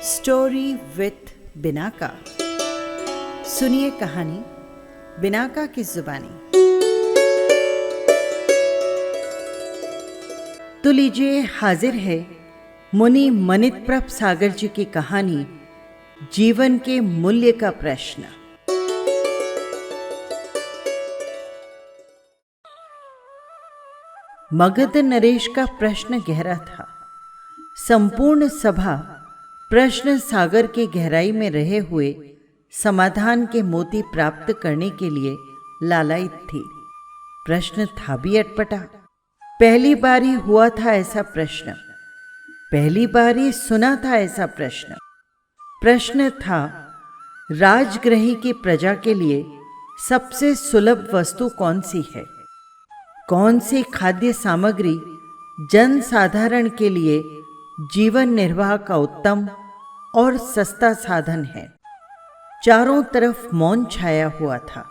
Story with Binaca. सुनिए कहानी Binaca की जुबानी। तो लीजिए, हाजिर है मुनि मनितप्रभ सागर जी की कहानी जीवन के मूल्य का प्रश्न। मगध नरेश का प्रश्न गहरा था। संपूर्ण सभा प्रश्न सागर के गहराई में रहे हुए समाधान के मोती प्राप्त करने के लिए लालायित थी। प्रश्न था भी अटपटा। पहली बार ही हुआ था ऐसा प्रश्न, पहली बार ही सुना था ऐसा प्रश्न। प्रश्न था, राजगृही की प्रजा के लिए सबसे सुलभ वस्तु कौन सी है? कौन सी खाद्य सामग्री जन साधारण के लिए जीवन निर्वाह का उत्तम और सस्ता साधन है? चारों तरफ मौन छाया हुआ था।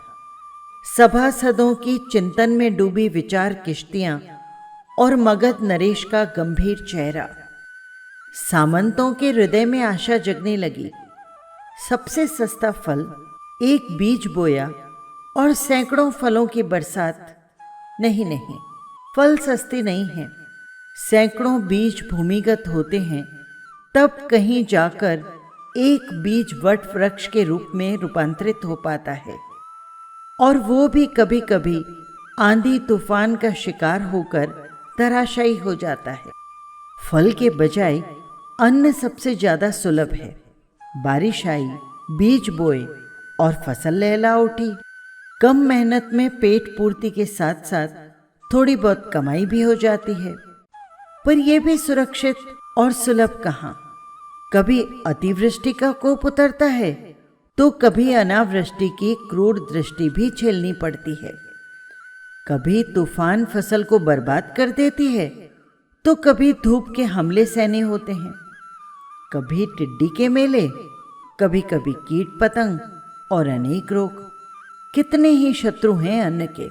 सभासदों की चिंतन में डूबी विचार किश्तियां और मगध नरेश का गंभीर चेहरा। सामंतों के हृदय में आशा जगने लगी। सबसे सस्ता फल, एक बीज बोया और सैकड़ों फलों की बरसात। नहीं, फल सस्ते नहीं हैं। सैकड़ों बीज भूमिगत होते हैं, तब कहीं जाकर एक बीज वट वृक्ष के रूप में रूपांतरित हो पाता है, और वो भी कभी कभी आंधी तूफान का शिकार होकर धराशायी हो जाता है। फल के बजाय अन्न सबसे ज्यादा सुलभ है। बारिश आई, बीज बोए और फसल लहला उठी। कम मेहनत में पेट पूर्ति के साथ साथ थोड़ी बहुत कमाई भी हो जाती है। पर यह भी सुरक्षित और सुलभ कहाँ। कभी अतिवृष्टि का कोप उतरता है तो कभी अनावृष्टि की क्रूर दृष्टि भी झेलनी पड़ती है। कभी तूफान फसल को बर्बाद कर देती है तो कभी धूप के हमले सहने होते हैं। कभी टिड्डी के मेले, कभी कभी कीट पतंग और अनेक रोग। कितने ही शत्रु हैं अन्न के।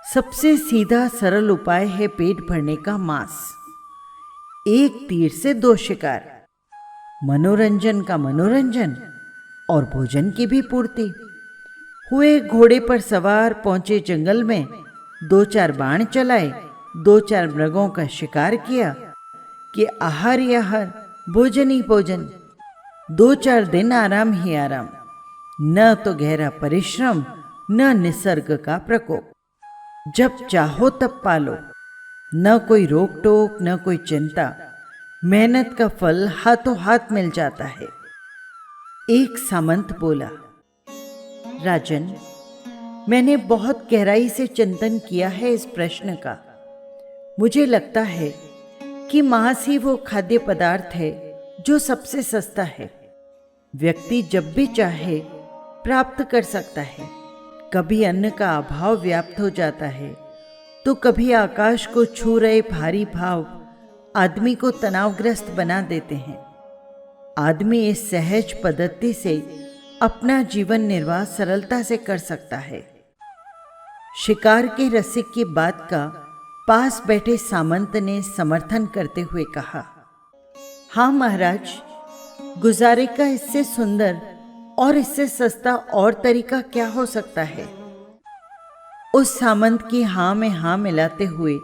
सबसे सीधा सरल उपाय है पेट भरने का मांस। एक तीर से दो शिकार, मनोरंजन का मनोरंजन और भोजन की भी पूर्ति। हुए घोड़े पर सवार, पहुंचे जंगल में, दो चार बाण चलाए, दो चार मृगों का शिकार किया कि आहार ही आहार, भोजन ही भोजन। दो चार दिन आराम ही आराम, न तो गहरा परिश्रम न निसर्ग का प्रकोप। जब चाहो तब पालो, न कोई रोक टोक न कोई चिंता। मेहनत का फल हाथों हाथ मिल जाता है। एक सामंत बोला, राजन, मैंने बहुत गहराई से चिंतन किया है इस प्रश्न का। मुझे लगता है कि मांस ही वो खाद्य पदार्थ है जो सबसे सस्ता है। व्यक्ति जब भी चाहे प्राप्त कर सकता है। कभी अन्न का अभाव व्याप्त हो जाता है तो कभी आकाश को छू रहे भारी भाव आदमी को तनावग्रस्त बना देते हैं। आदमी इस सहज पद्धति से अपना जीवन निर्वाह सरलता से कर सकता है। शिकार के रसिक की बात का पास बैठे सामंत ने समर्थन करते हुए कहा, हाँ महाराज, गुजारे का इससे सुंदर और इससे सस्ता और तरीका क्या हो सकता है? उस सामंत की हां में हां मिलाते हुए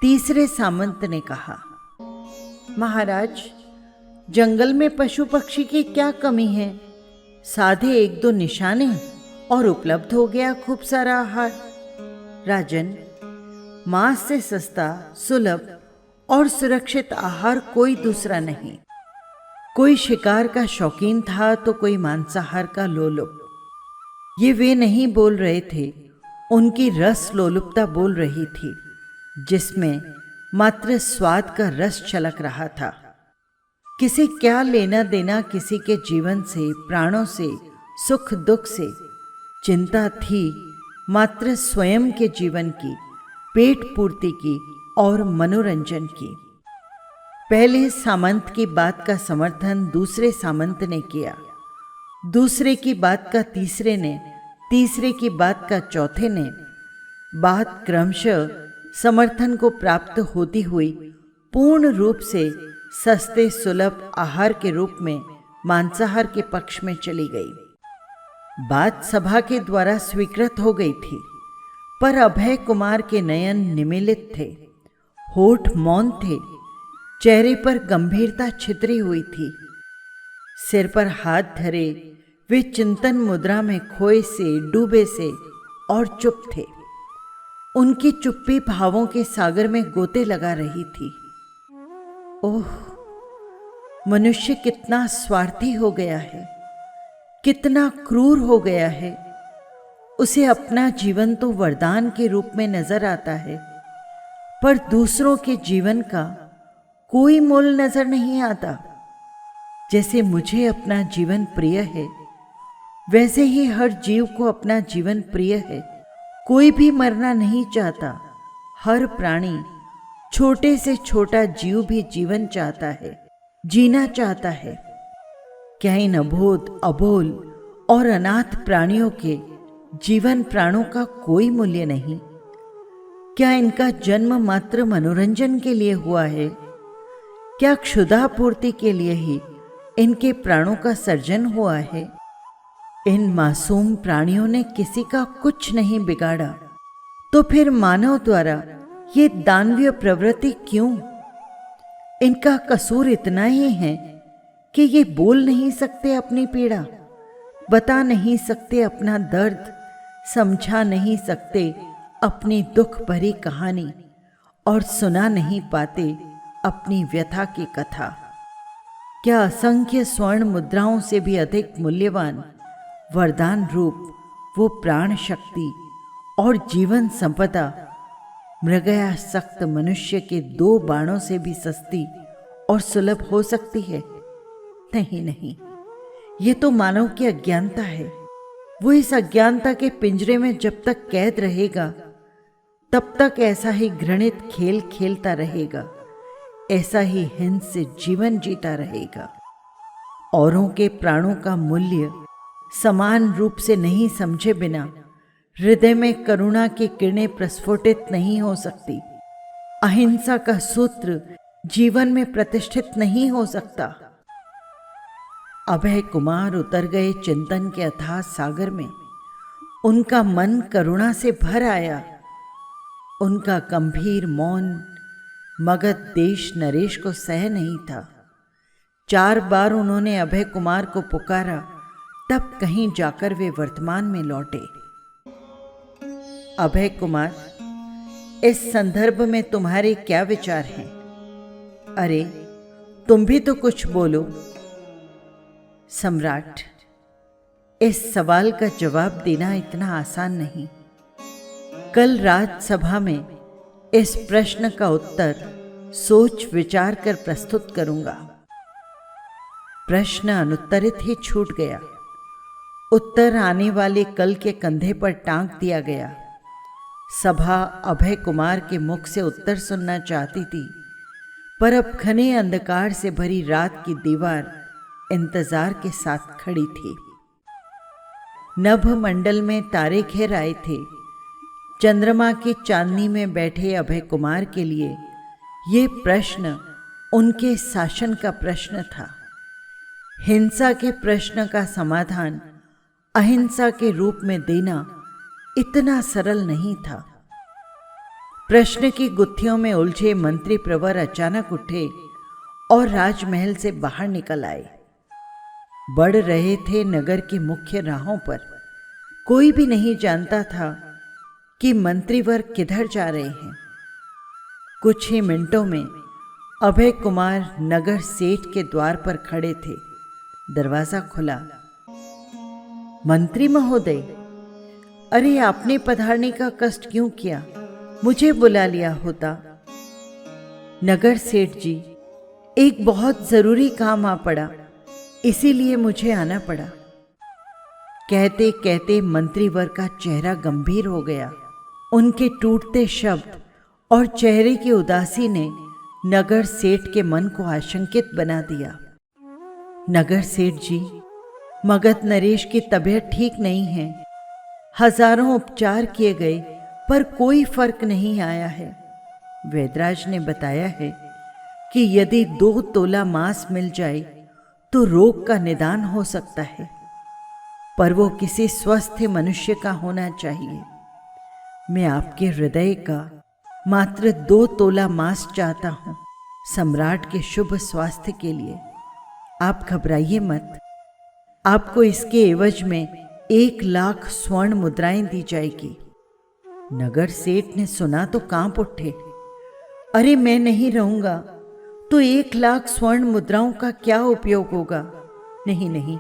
तीसरे सामंत ने कहा, महाराज, जंगल में पशु पक्षी की क्या कमी है? साधे एक दो निशाने और उपलब्ध हो गया खूब सारा आहार। राजन, मांस से सस्ता, सुलभ और सुरक्षित आहार कोई दूसरा नहीं। कोई शिकार का शौकीन था तो कोई मांसाहार का लोलुप। ये वे नहीं बोल रहे थे, उनकी रस लोलुपता बोल रही थी, जिसमें मात्र स्वाद का रस छलक रहा था। किसे क्या लेना देना किसी के जीवन से, प्राणों से, सुख दुख से। चिंता थी मात्र स्वयं के जीवन की, पेट पूर्ति की और मनोरंजन की। पहले सामंत की बात का समर्थन दूसरे सामंत ने किया, दूसरे की बात का तीसरे ने, तीसरे की बात का चौथे ने। बात क्रमशः समर्थन को प्राप्त होती हुई पूर्ण रूप से सस्ते सुलभ आहार के रूप में मांसाहार के पक्ष में चली गई। बात सभा के द्वारा स्वीकृत हो गई थी, पर अभय कुमार के नयन निमीलित थे, होठ मौन थे, चेहरे पर गंभीरता छितरी हुई थी। सिर पर हाथ धरे वे चिंतन मुद्रा में खोए से, डूबे से और चुप थे। उनकी चुप्पी भावों के सागर में गोते लगा रही थी। ओह, मनुष्य कितना स्वार्थी हो गया है, कितना क्रूर हो गया है। उसे अपना जीवन तो वरदान के रूप में नजर आता है, पर दूसरों के जीवन का कोई मोल नजर नहीं आता। जैसे मुझे अपना जीवन प्रिय है, वैसे ही हर जीव को अपना जीवन प्रिय है। कोई भी मरना नहीं चाहता। हर प्राणी, छोटे से छोटा जीव भी जीवन चाहता है, जीना चाहता है। क्या इन अबोध, अबोल और अनाथ प्राणियों के जीवन प्राणों का कोई मूल्य नहीं? क्या इनका जन्म मात्र मनोरंजन के लिए हुआ है? क्या क्षुधापूर्ति के लिए ही इनके प्राणों का सर्जन हुआ है? इन मासूम प्राणियों ने किसी का कुछ नहीं बिगाड़ा, तो फिर मानव द्वारा ये दानवीय प्रवृत्ति क्यों? इनका कसूर इतना ही है कि ये बोल नहीं सकते अपनी पीड़ा, बता नहीं सकते अपना दर्द, समझा नहीं सकते अपनी दुख भरी कहानी और सुना नहीं पाते अपनी व्यथा की कथा। क्या असंख्य स्वर्ण मुद्राओं से भी अधिक मूल्यवान वरदान रूप वो प्राण शक्ति और जीवन संपदा मृगयासक्त मनुष्य के 2 बाणों से भी सस्ती और सुलभ हो सकती है? नहीं नहीं, ये तो मानव की अज्ञानता है। वो इस अज्ञानता के पिंजरे में जब तक कैद रहेगा, तब तक ऐसा ही घृणित खेल खेलता रहेगा, ऐसा ही हिंस से जीवन जीता रहेगा। औरों के प्राणों का मूल्य समान रूप से नहीं समझे बिना हृदय में करुणा की किरणें प्रस्फुटित नहीं हो सकती। अहिंसा का सूत्र जीवन में प्रतिष्ठित नहीं हो सकता। अभय कुमार उतर गए चिंतन के अथाह सागर में। उनका मन करुणा से भर आया। उनका गंभीर मौन मगध देश नरेश को सह नहीं था। 4 बार उन्होंने अभय कुमार को पुकारा, तब कहीं जाकर वे वर्तमान में लौटे। अभय कुमार, इस संदर्भ में तुम्हारे क्या विचार हैं? अरे, तुम भी तो कुछ बोलो। सम्राट, इस सवाल का जवाब देना इतना आसान नहीं। कल राज्यसभा में इस प्रश्न का उत्तर सोच विचार कर प्रस्तुत करूंगा। प्रश्न अनुत्तरित ही छूट गया। उत्तर आने वाले कल के कंधे पर टांग दिया गया। सभा अभय कुमार के मुख से उत्तर सुनना चाहती थी, पर अब घने अंधकार से भरी रात की दीवार इंतजार के साथ खड़ी थी। नभ मंडल में तारे घेर आए थे। चंद्रमा की चांदनी में बैठे अभय कुमार के लिए ये प्रश्न उनके शासन का प्रश्न था। हिंसा के प्रश्न का समाधान अहिंसा के रूप में देना इतना सरल नहीं था। प्रश्न की गुत्थियों में उलझे मंत्री प्रवर अचानक उठे और राजमहल से बाहर निकल आए। बढ़ रहे थे नगर की मुख्य राहों पर। कोई भी नहीं जानता था कि मंत्रीवर्ग किधर जा रहे हैं। कुछ ही मिनटों में अभय कुमार नगर सेठ के द्वार पर खड़े थे। दरवाजा खुला। मंत्री महोदय, अरे आपने पधारने का कष्ट क्यों किया? मुझे बुला लिया होता। नगर सेठ जी, एक बहुत जरूरी काम आ पड़ा, इसीलिए मुझे आना पड़ा। कहते कहते मंत्रीवर का चेहरा गंभीर हो गया। उनके टूटते शब्द और चेहरे की उदासी ने नगर सेठ के मन को आशंकित बना दिया। नगर सेठ जी, मगध नरेश की तबीयत ठीक नहीं है। हजारों उपचार किए गए पर कोई फर्क नहीं आया है। वैद्यराज ने बताया है कि यदि 2 तोला मांस मिल जाए तो रोग का निदान हो सकता है, पर वो किसी स्वस्थ मनुष्य का होना चाहिए। मैं आपके हृदय का मात्र 2 तोला मांस चाहता हूँ, सम्राट के शुभ स्वास्थ्य के लिए। आप घबराइए मत। आपको इसके एवज में 1,00,000 स्वर्ण मुद्राएं दी जाएगी। नगर सेठ ने सुना तो कांप उठे। अरे मैं नहीं रहूंगा तो 1,00,000 स्वर्ण मुद्राओं का क्या उपयोग होगा? नहीं नहीं,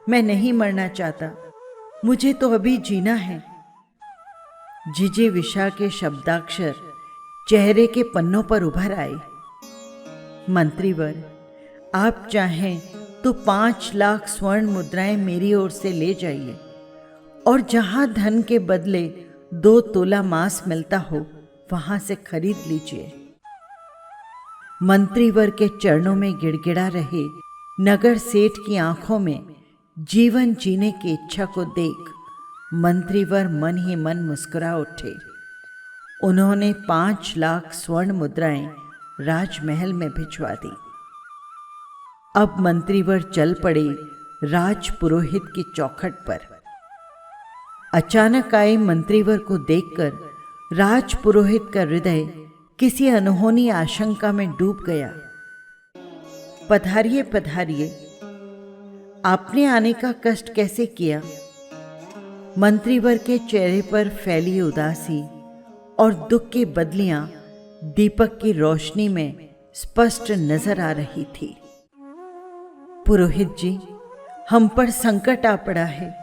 मैं नहीं मरना चाहता, मुझे तो अभी जीना है। जिजीविषा के शब्दाक्षर चेहरे के पन्नों पर उभर आए। मंत्रीवर, आप चाहें तो 5,00,000 स्वर्ण मुद्राएं मेरी ओर से ले जाइए और जहां धन के बदले 2 तोला मांस मिलता हो वहां से खरीद लीजिए। मंत्रीवर के चरणों में गिड़गिड़ा रहे नगर सेठ की आंखों में जीवन जीने की इच्छा को देख मंत्रीवर मन ही मन मुस्कुरा उठे। उन्होंने 5,00,000 स्वर्ण मुद्राएं राजमहल में भिजवा दी। अब मंत्रीवर चल पड़े राज पुरोहित की चौखट पर। अचानक आए मंत्रीवर को देखकर राज पुरोहित का हृदय किसी अनहोनी आशंका में डूब गया। पधारिए पधारिए, आपने आने का कष्ट कैसे किया? मंत्रीवर के चेहरे पर फैली उदासी और दुख की बदलियां दीपक की रोशनी में स्पष्ट नजर आ रही थी। पुरोहित जी, हम पर संकट आ पड़ा है।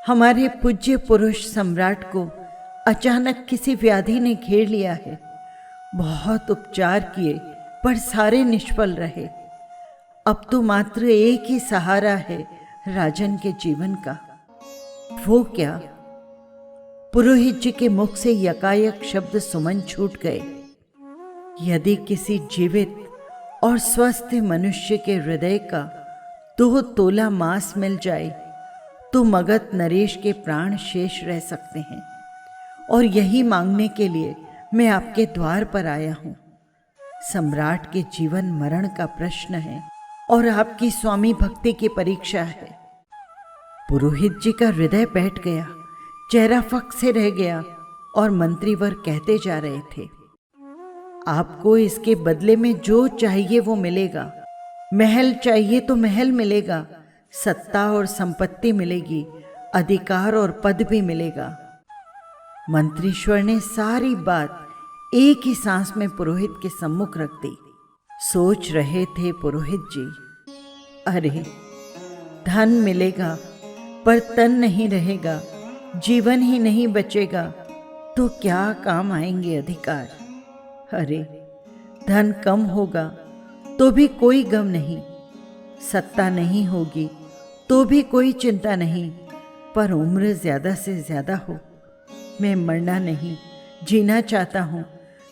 हमारे पूज्य पुरुष सम्राट को अचानक किसी व्याधि ने घेर लिया है। बहुत उपचार किए पर सारे निष्फल रहे। अब तो मात्र एक ही सहारा है राजन के जीवन का। वो क्या? पुरोहित जी के मुख से यकायक शब्द सुमन छूट गए। यदि किसी जीवित और स्वस्थ मनुष्य के हृदय का 2 तोला मांस मिल जाए तो मगध नरेश के प्राण शेष रह सकते हैं, और यही मांगने के लिए मैं आपके द्वार पर आया हूं। सम्राट के जीवन मरण का प्रश्न है और आपकी स्वामी भक्ति की परीक्षा है। पुरोहित जी का हृदय बैठ गया, चेहरा फक से रह गया और मंत्रीवर कहते जा रहे थे, आपको इसके बदले में जो चाहिए वो मिलेगा। महल चाहिए तो महल मिलेगा, सत्ता और संपत्ति मिलेगी, अधिकार और पद भी मिलेगा। मंत्रीश्वर ने सारी बात एक ही सांस में पुरोहित के सम्मुख रख दी। सोच रहे थे पुरोहित जी, अरे धन मिलेगा पर तन नहीं रहेगा, जीवन ही नहीं बचेगा तो क्या काम आएंगे अधिकार? अरे धन कम होगा तो भी कोई गम नहीं, सत्ता नहीं होगी तो भी कोई चिंता नहीं, पर उम्र ज्यादा से ज्यादा हो। मैं मरना नहीं, जीना चाहता हूँ।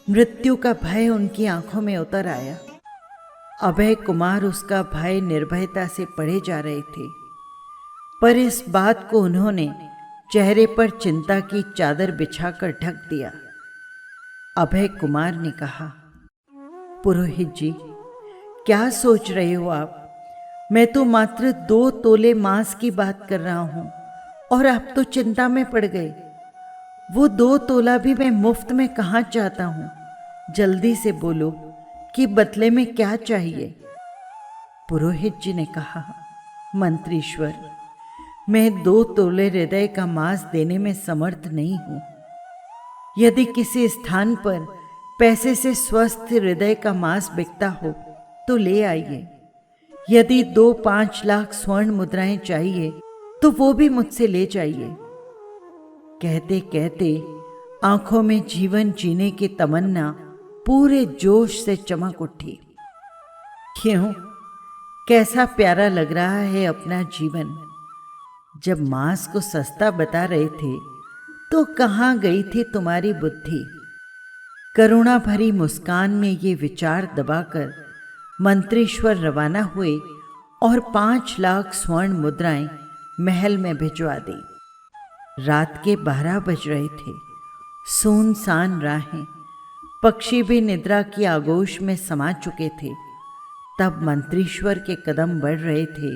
मृत्यु का भय उनकी आंखों में उतर आया। अभय कुमार उसका भय निर्भयता से पढ़े जा रहे थे, पर इस बात को उन्होंने चेहरे पर चिंता की चादर बिछाकर ढक दिया। अभय कुमार ने कहा, पुरोहित जी, क्या सोच रहे हो आप? मैं तो मात्र 2 तोले मांस की बात कर रहा हूं और आप तो चिंता में पड़ गए। वो 2 तोला भी मैं मुफ्त में कहाँ चाहता हूं। जल्दी से बोलो कि बदले में क्या चाहिए? पुरोहित जी ने कहा, मंत्रीश्वर, मैं 2 तोले हृदय का मांस देने में समर्थ नहीं हूं। यदि किसी स्थान पर पैसे से स्वस्थ हृदय का मांस बिकता हो तो ले आइए। यदि 2-5 लाख स्वर्ण मुद्राएं चाहिए तो वो भी मुझसे ले जाइए। कहते कहते आंखों में जीवन जीने की तमन्ना पूरे जोश से चमक उठी। क्यों, कैसा प्यारा लग रहा है अपना जीवन। जब मांस को सस्ता बता रहे थे तो कहाँ गई थी तुम्हारी बुद्धि? करुणा भरी मुस्कान में ये विचार दबाकर मंत्रीश्वर रवाना हुए और 5 लाख स्वर्ण मुद्राएं महल में भिजवा दी। रात के 12 बज रहे थे। सुनसान राहें, पक्षी भी निद्रा की आगोश में समा चुके थे। तब मंत्रीश्वर के कदम बढ़ रहे थे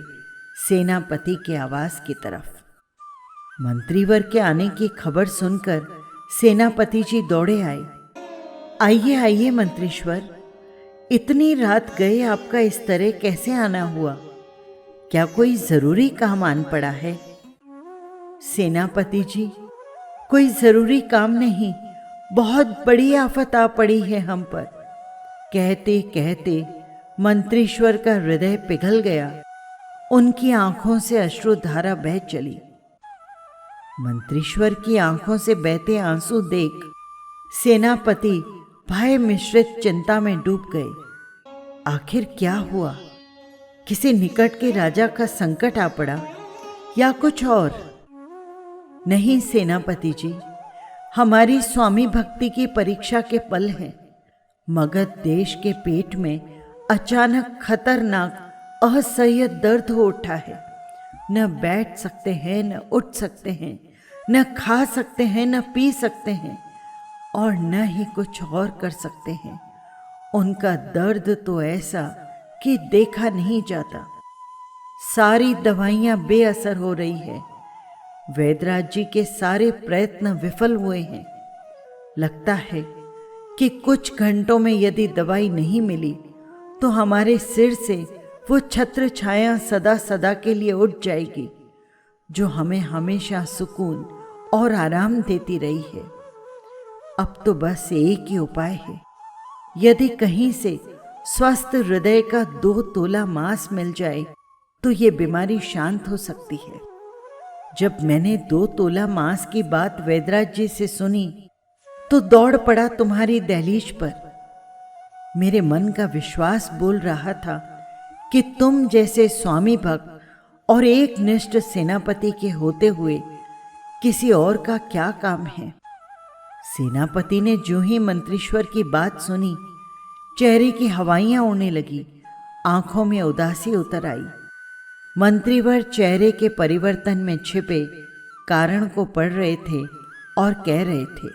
सेनापति के आवास की तरफ। मंत्रीवर के आने की खबर सुनकर सेनापति जी दौड़े आए। आइए आइए मंत्रीश्वर, इतनी रात गए आपका इस तरह कैसे आना हुआ? क्या कोई जरूरी काम आन पड़ा है? सेनापति जी, कोई जरूरी काम नहीं, बहुत बड़ी आफत आ पड़ी है हम पर। कहते कहते मंत्रीश्वर का हृदय पिघल गया। उनकी आंखों से अश्रुधारा बह चली। मंत्रीश्वर की आंखों से बहते आंसू देख सेनापति भय मिश्रित चिंता में डूब गए। आखिर क्या हुआ? किसी निकट के राजा का संकट आ पड़ा या कुछ और? नहीं सेनापति जी, हमारी स्वामी भक्ति की परीक्षा के पल हैं। मगध देश के पेट में अचानक खतरनाक असह्य दर्द हो उठा है। न बैठ सकते हैं, न उठ सकते हैं, न खा सकते हैं, न पी सकते हैं, और न ही कुछ और कर सकते हैं। उनका दर्द तो ऐसा कि देखा नहीं जाता। सारी दवाइयां बेअसर हो रही है। वैद्यराज जी के सारे प्रयत्न विफल हुए हैं। लगता है कि कुछ घंटों में यदि दवाई नहीं मिली तो हमारे सिर से वो छत्र छाया सदा सदा के लिए उठ जाएगी, जो हमें हमेशा सुकून और आराम देती रही है। अब तो बस एक ही उपाय है। यदि कहीं से स्वस्थ हृदय का 2 तोला मांस मिल जाए तो ये बीमारी शांत हो सकती है। जब मैंने 2 तोला मांस की बात वैद्यराज जी से सुनी तो दौड़ पड़ा तुम्हारी दहलीज पर। मेरे मन का विश्वास बोल रहा था कि तुम जैसे स्वामी भक्त और एक निष्ठ सेनापति के होते हुए किसी और का क्या काम है। सेनापति ने जो ही मंत्रीश्वर की बात सुनी, चेहरे की हवाइयां उड़ने लगी, आंखों में उदासी उतर आई। मंत्रीवर चेहरे के परिवर्तन में छिपे कारण को पढ़ रहे थे और कह रहे थे,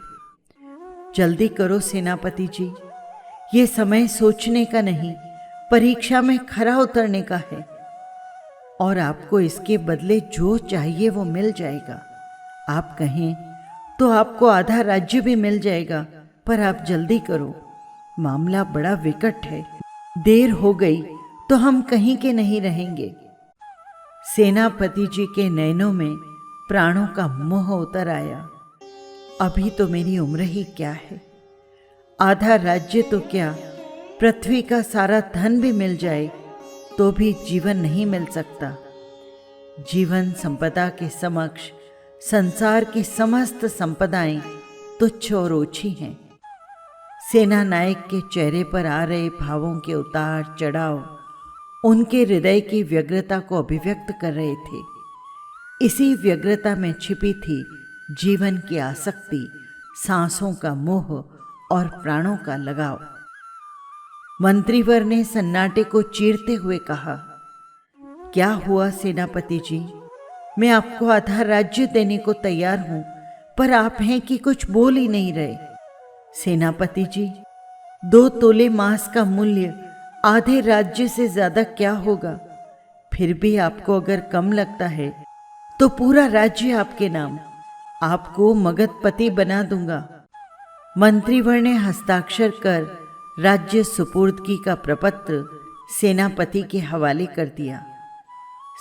जल्दी करो सेनापति जी, ये समय सोचने का नहीं, परीक्षा में खरा उतरने का है, और आपको इसके बदले जो चाहिए वो मिल जाएगा। आप कहें तो आपको आधा राज्य भी मिल जाएगा, पर आप जल्दी करो, मामला बड़ा विकट है। देर हो गई तो हम कहीं के नहीं रहेंगे। सेनापति जी के नयनों में प्राणों का मोह उतर आया। अभी तो मेरी उम्र ही क्या है, आधा राज्य तो क्या, पृथ्वी का सारा धन भी मिल जाए तो भी जीवन नहीं मिल सकता। जीवन संपदा के समक्ष संसार की समस्त संपदाएं तुच्छ और ओछी हैं। सेना नायक के चेहरे पर आ रहे भावों के उतार चढ़ाव उनके हृदय की व्यग्रता को अभिव्यक्त कर रहे थे। इसी व्यग्रता में छिपी थी जीवन की आसक्ति, सांसों का मोह और प्राणों का लगाव। मंत्रीवर ने सन्नाटे को चीरते हुए कहा, क्या हुआ सेनापति जी? मैं आपको आधा राज्य देने को तैयार हूं, पर आप हैं कि कुछ बोल ही नहीं रहे। सेनापति जी, 2 तोले मांस का मूल्य आधे राज्य से ज्यादा क्या होगा? फिर भी आपको अगर कम लगता है तो पूरा राज्य आपके नाम, आपको मगधपति बना दूंगा। मंत्रीवर ने हस्ताक्षर कर राज्य सुपुर्दगी का प्रपत्र सेनापति के हवाले कर दिया।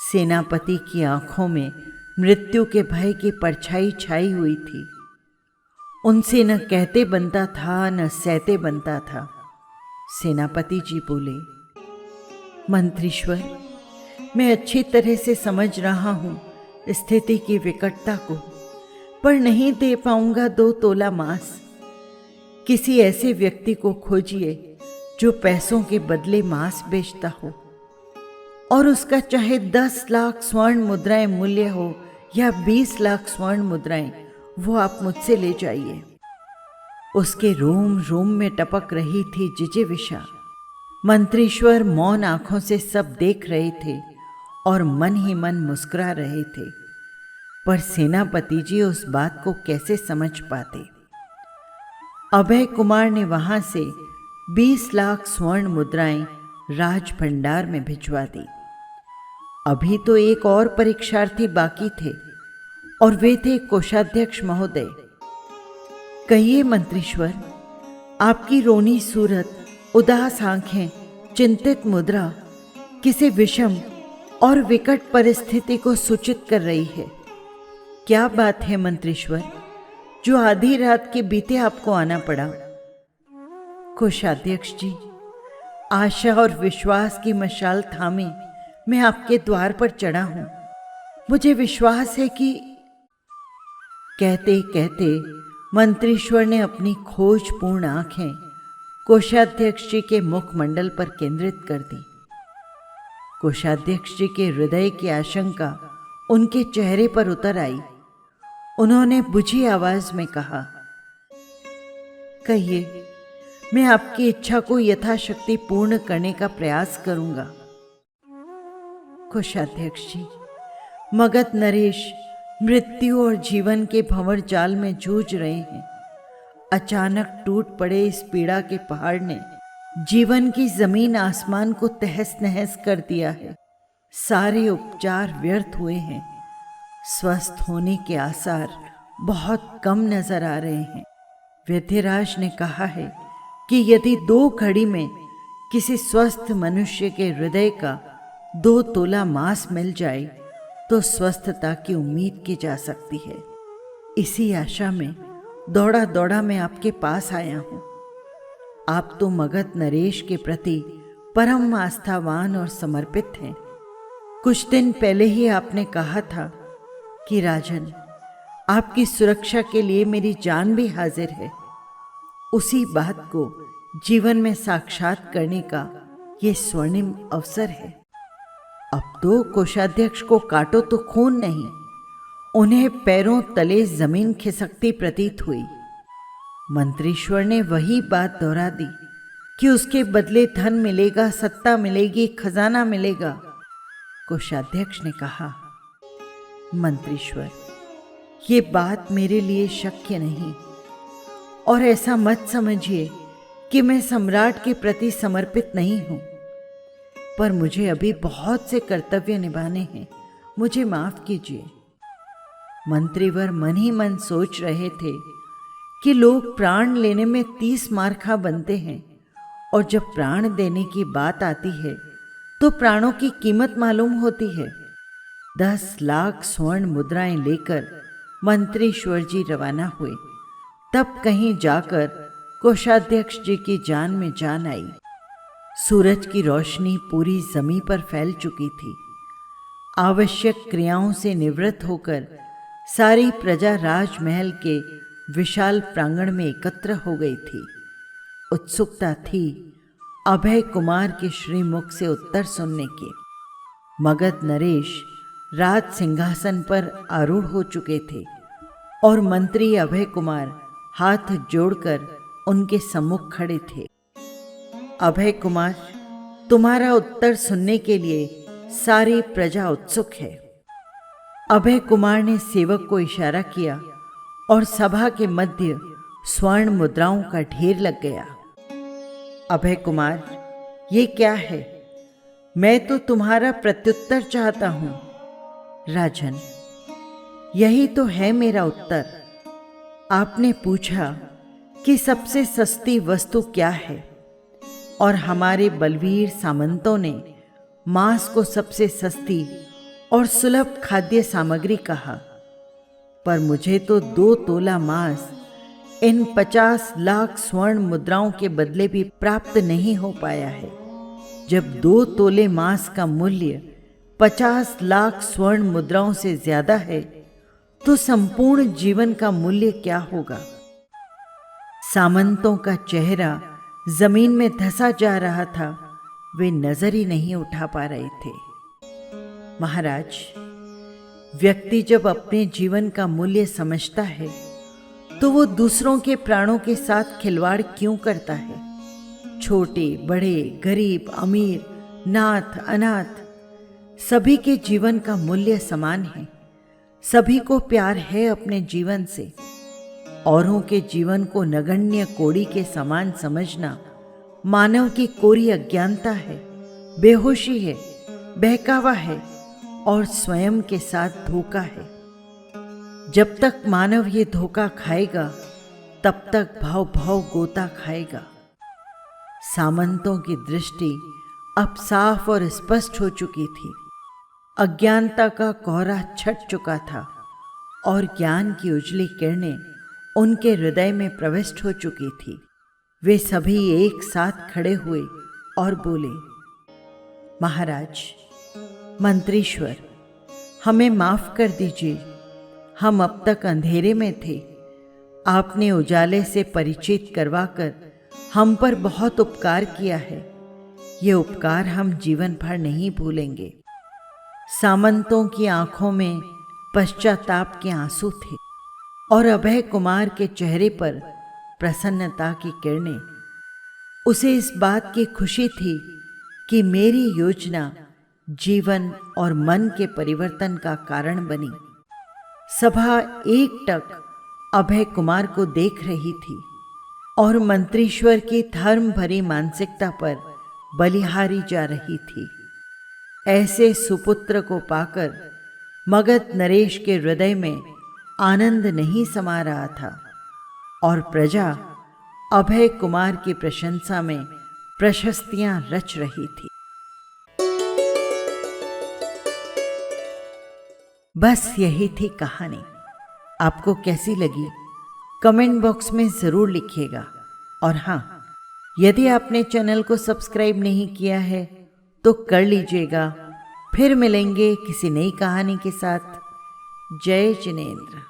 सेनापति की आंखों में मृत्यु के भय की परछाई छाई हुई थी। उनसे न कहते बनता था, न सहते बनता था। सेनापति जी बोले, मंत्रीश्वर, मैं अच्छी तरह से समझ रहा हूं स्थिति की विकटता को, पर नहीं दे पाऊंगा 2 तोला मांस। किसी ऐसे व्यक्ति को खोजिए जो पैसों के बदले मांस बेचता हो, और उसका चाहे 10 लाख स्वर्ण मुद्राएं मूल्य हो या 20 लाख स्वर्ण मुद्राएं, वो आप मुझसे ले जाइए। उसके रोम रोम में टपक रही थी जिजीविषा। मंत्रीश्वर मौन आंखों से सब देख रहे थे और मन ही मन मुस्कुरा रहे थे, पर सेनापति जी उस बात को कैसे समझ पाते। अभय कुमार ने वहां से 20 लाख स्वर्ण मुद्राएं राज भंडार में भिजवा दी। अभी तो एक और परीक्षार्थी बाकी थे और वे थे कोषाध्यक्ष महोदय। कहिए मंत्रीश्वर, आपकी रोनी सूरत, उदास आंखें, चिंतित मुद्रा किसी विषम और विकट परिस्थिति को सूचित कर रही है। क्या बात है मंत्रीश्वर, जो आधी रात के बीते आपको आना पड़ा? कोषाध्यक्ष जी, आशा और विश्वास की मशाल थामे मैं आपके द्वार पर चढ़ा हूं। मुझे विश्वास है कि... कहते कहते मंत्रीश्वर ने अपनी खोजपूर्ण आंखें कोषाध्यक्ष जी के मुखमंडल पर केंद्रित कर दी। कोषाध्यक्ष जी के हृदय की आशंका उनके चेहरे पर उतर आई। उन्होंने बुझी आवाज में कहा, कहिए, मैं आपकी इच्छा को यथाशक्ति पूर्ण करने का प्रयास करूंगा। कोषाध्यक्ष जी, मगध नरेश मृत्यु और जीवन के भंवर जाल में जूझ रहे हैं। अचानक टूट पड़े इस पीड़ा के पहाड़ ने जीवन की जमीन आसमान को तहस नहस कर दिया है। सारे उपचार व्यर्थ हुए हैं। स्वस्थ होने के आसार बहुत कम नजर आ रहे हैं। वैद्यराज ने कहा है कि यदि 2 घड़ी में किसी स्वस्थ मनुष्य के हृदय का 2 तोला मांस मिल जाए तो स्वस्थता की उम्मीद की जा सकती है। इसी आशा में दौड़ा दौड़ा मैं आपके पास आया हूं। आप तो मगध नरेश के प्रति परम आस्थावान और समर्पित हैं। कुछ दिन पहले ही आपने कहा था कि राजन, आपकी सुरक्षा के लिए मेरी जान भी हाजिर है। उसी बात को जीवन में साक्षात करने का ये स्वर्णिम अवसर है। अब तो कोषाध्यक्ष को काटो तो खून नहीं, उन्हें पैरों तले जमीन खिसकती प्रतीत हुई। मंत्रीश्वर ने वही बात दोहरा दी कि उसके बदले धन मिलेगा, सत्ता मिलेगी, खजाना मिलेगा। कोषाध्यक्ष ने कहा, मंत्रीश्वर, ये बात मेरे लिए शक्य नहीं, और ऐसा मत समझिए कि मैं सम्राट के प्रति समर्पित नहीं हूं, पर मुझे अभी बहुत से कर्तव्य निभाने हैं। मुझे माफ कीजिए। मंत्रीवर मन ही मन सोच रहे थे कि लोग प्राण लेने में 30 मारखा बनते हैं, और जब प्राण देने की बात आती है तो प्राणों की कीमत मालूम होती है। 10 लाख स्वर्ण मुद्राएं लेकर मंत्रीश्वर जी रवाना हुए। तब कहीं जाकर कोषाध्यक्ष जी की जान में जान आई। सूरज की रोशनी पूरी जमीन पर फैल चुकी थी। आवश्यक क्रियाओं से निवृत्त होकर सारी प्रजा राजमहल के विशाल प्रांगण में एकत्र हो गई थी। उत्सुकता थी अभय कुमार के श्रीमुख से उत्तर सुनने की। मगध नरेश राज सिंहासन पर आरूढ़ हो चुके थे और मंत्री अभय कुमार हाथ जोड़कर उनके सम्मुख खड़े थे। अभय कुमार, तुम्हारा उत्तर सुनने के लिए सारी प्रजा उत्सुक है। अभय कुमार ने सेवक को इशारा किया और सभा के मध्य स्वर्ण मुद्राओं का ढेर लग गया। अभय कुमार, ये क्या है? मैं तो तुम्हारा प्रत्युत्तर चाहता हूं। राजन, यही तो है मेरा उत्तर। आपने पूछा कि सबसे सस्ती वस्तु क्या है, और हमारे बलवीर सामंतों ने मांस को सबसे सस्ती और सुलभ खाद्य सामग्री कहा। पर मुझे तो 2 तोला मांस इन 50 लाख स्वर्ण मुद्राओं के बदले भी प्राप्त नहीं हो पाया है। जब 2 तोले मांस का मूल्य 50 लाख स्वर्ण मुद्राओं से ज्यादा है, तो संपूर्ण जीवन का मूल्य क्या होगा? सामंतों का चेहरा जमीन में धंसा जा रहा था। वे नजर ही नहीं उठा पा रहे थे। महाराज, व्यक्ति जब अपने जीवन का मूल्य समझता है तो वो दूसरों के प्राणों के साथ खिलवाड़ क्यों करता है? छोटे बड़े, गरीब अमीर, नाथ अनाथ, सभी के जीवन का मूल्य समान है। सभी को प्यार है अपने जीवन से। औरों के जीवन को नगण्य कोड़ी के समान समझना मानव की कोरी अज्ञानता है, बेहोशी है, बहकावा है और स्वयं के साथ धोखा है। जब तक मानव ये धोखा खाएगा तब तक भाव भाव गोता खाएगा। सामंतों की दृष्टि अब साफ और स्पष्ट हो चुकी थी। अज्ञानता का कोहरा छट चुका था और ज्ञान की उजली किरणें उनके हृदय में प्रविष्ट हो चुकी थी। वे सभी एक साथ खड़े हुए और बोले, महाराज, मंत्रीश्वर, हमें माफ कर दीजिए। हम अब तक अंधेरे में थे। आपने उजाले से परिचित करवाकर हम पर बहुत उपकार किया है। ये उपकार हम जीवन भर नहीं भूलेंगे। सामंतों की आंखों में पश्चाताप के आंसू थे और अभय कुमार के चेहरे पर प्रसन्नता की किरणें। उसे इस बात की खुशी थी कि मेरी योजना जीवन और मन के परिवर्तन का कारण बनी। सभा एकटक अभय कुमार को देख रही थी और मंत्रीश्वर की धर्म भरी मानसिकता पर बलिहारी जा रही थी। ऐसे सुपुत्र को पाकर मगध नरेश के हृदय में आनंद नहीं समा रहा था और प्रजा अभय कुमार की प्रशंसा में प्रशस्तियां रच रही थी। बस यही थी कहानी। आपको कैसी लगी कमेंट बॉक्स में ज़रूर लिखिएगा। और हाँ, यदि आपने चैनल को सब्सक्राइब नहीं किया है तो कर लीजिएगा। फिर मिलेंगे किसी नई कहानी के साथ। जय जिनेंद्र।